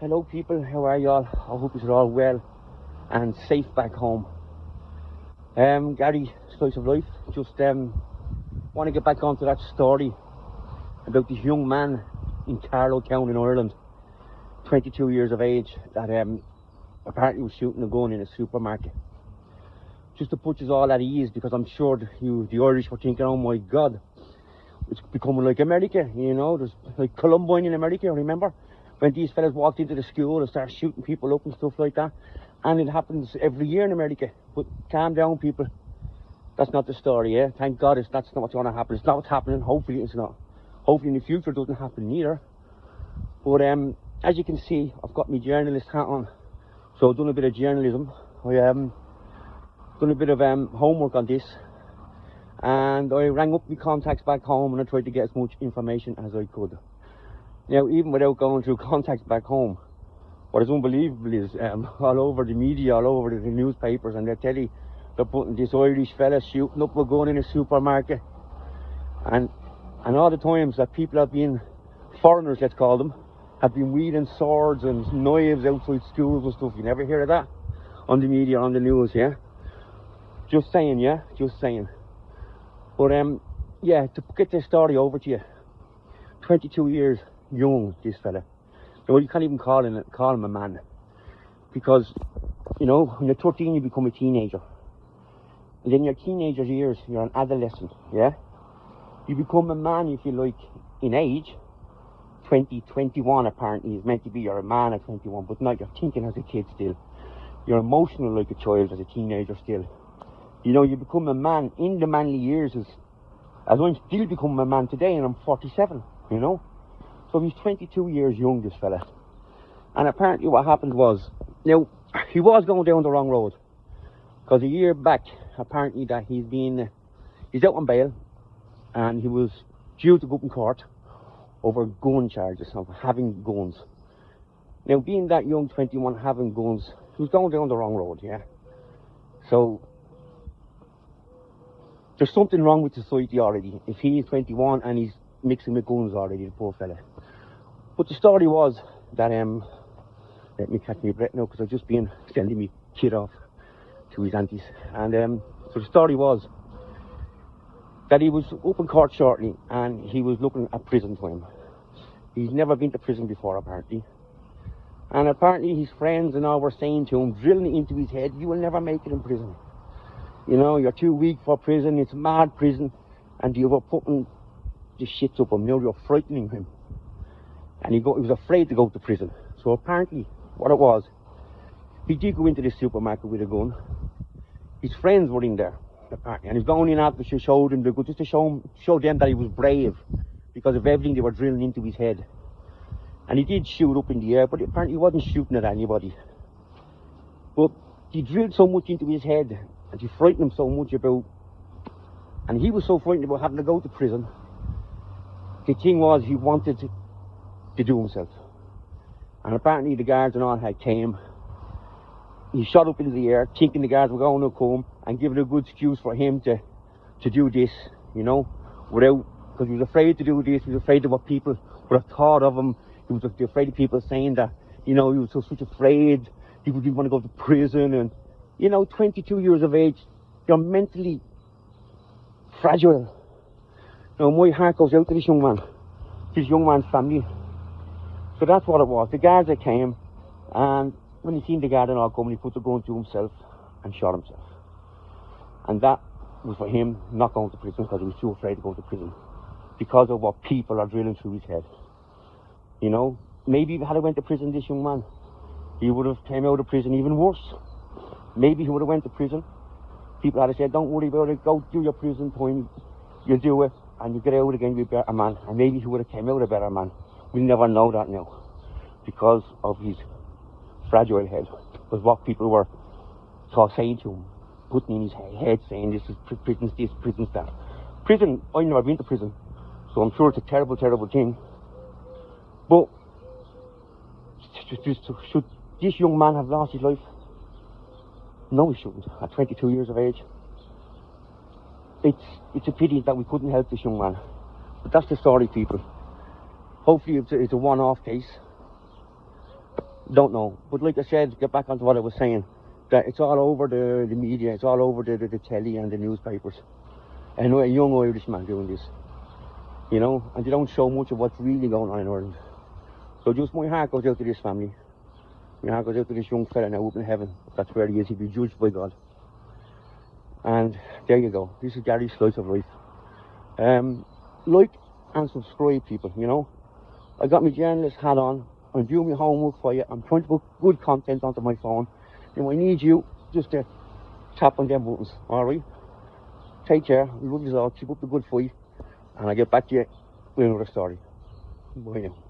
Hello people, how are y'all? I hope you're all well and safe back home. Gary, Slice of Life, just want to get back onto that story about this young man in Carlow Town in Ireland, 22 years of age, that apparently was shooting a gun in a supermarket. Just to put you all at ease, because I'm sure the Irish were thinking, oh my God, it's becoming like America, you know, there's like Columbine in America, remember? When these fellas walked into the school and started shooting people up and stuff like that. And it happens every year in America. But calm down, people. That's not the story, yeah? Thank God that's not what's going to happen. It's not what's happening. Hopefully it's not. Hopefully in the future it doesn't happen either. But as you can see, I've got my journalist hat on. So I've done a bit of journalism. I done a bit of homework on this. And I rang up my contacts back home and I tried to get as much information as I could. Now, even without going through contacts back home, what is unbelievable is all over the media, all over the newspapers, and they tell you they're putting this Irish fella shooting up a gun in a supermarket. And all the times that people have been, foreigners let's call them, have been wielding swords and knives outside schools and stuff. You never hear of that on the media, on the news, yeah? Just saying, yeah? Just saying. But yeah, to get this story over to you, 22 years young, this fella. Well, you can't even call him a man, because, you know, when you're 13 you become a teenager, and then your teenager years you're an adolescent, yeah? You become a man, if you like, in age. 21 apparently is meant to be, you're a man at 21, but not, you're thinking as a kid still. You're emotional like a child as a teenager still. You know, you become a man in the manly years, as I'm still becoming a man today, and I'm 47, you know? So he's 22 years young, this fella. And apparently what happened was, now, he was going down the wrong road. Because a year back, apparently that he's out on bail, and he was due to go up in court over gun charges, of having guns. Now, being that young, 21, having guns, he was going down the wrong road, yeah? So, there's something wrong with society already. If he is 21 and he's mixing with guns already, the poor fella. But the story was that, let me catch my breath now, because I've just been sending me kid off to his aunties. And so the story was that he was up in court shortly and he was looking at prison time. He's never been to prison before, apparently. And apparently his friends and all were saying to him, drilling into his head, you will never make it in prison. You know, you're too weak for prison, it's mad prison. And you were putting the shits up him, now you're frightening him. And he was afraid to go to prison. So apparently, what it was, he did go into the supermarket with a gun. His friends were in there, apparently, and he's going in after she showed him the gun, just to show them that he was brave, because of everything they were drilling into his head. And he did shoot up in the air, but apparently he wasn't shooting at anybody. But he drilled so much into his head, and he frightened him so much about, and he was so frightened about having to go to prison. The thing was, he wanted to do himself. And apparently the guards and all had came. He shot up into the air, thinking the guards were going to come and give it a good excuse for him to do this, you know, because he was afraid to do this. He was afraid of what people would have thought of him. He was afraid of people saying that, you know, he was such afraid, he didn't want to go to prison. And, you know, 22 years of age, you're mentally fragile. You know, my heart goes out to this young man's family. So that's what it was. The guards that came, and when he seen the guard and all come, he put the gun to himself and shot himself. And that was for him not going to prison, because he was too afraid to go to prison, because of what people are drilling through his head. You know, maybe if he had went to prison, this young man, he would have came out of prison even worse. Maybe he would have went to prison. People had said, don't worry about it, go do your prison time, you do it, and you get out again, you'll be a better man. And maybe he would have came out a better man. We'll never know that now, because of his fragile head. Was what people were saying to him, putting in his head, saying this is prison this, prison that. Prison, I've never been to prison, so I'm sure it's a terrible, terrible thing. But should this young man have lost his life? No, he shouldn't, at 22 years of age. It's a pity that we couldn't help this young man. But that's the story, people. Hopefully it's a one-off case. Don't know. But like I said, get back onto what I was saying, that it's all over the media, it's all over the telly and the newspapers. And a young Irishman doing this, you know, and they don't show much of what's really going on in Ireland. So just my heart goes out to this family. My heart goes out to this young fella now up in heaven. That's where he is. He'll be judged by God. And there you go. This is Gary's Slice of Life. Like and subscribe, people, you know. I got my journalist hat on. I'm doing my homework for you. I'm trying to put good content onto my phone. And I need you just to tap on them buttons, alright? Take care. Love you all. Keep up the good fight. And I'll get back to you with another story. Bye now.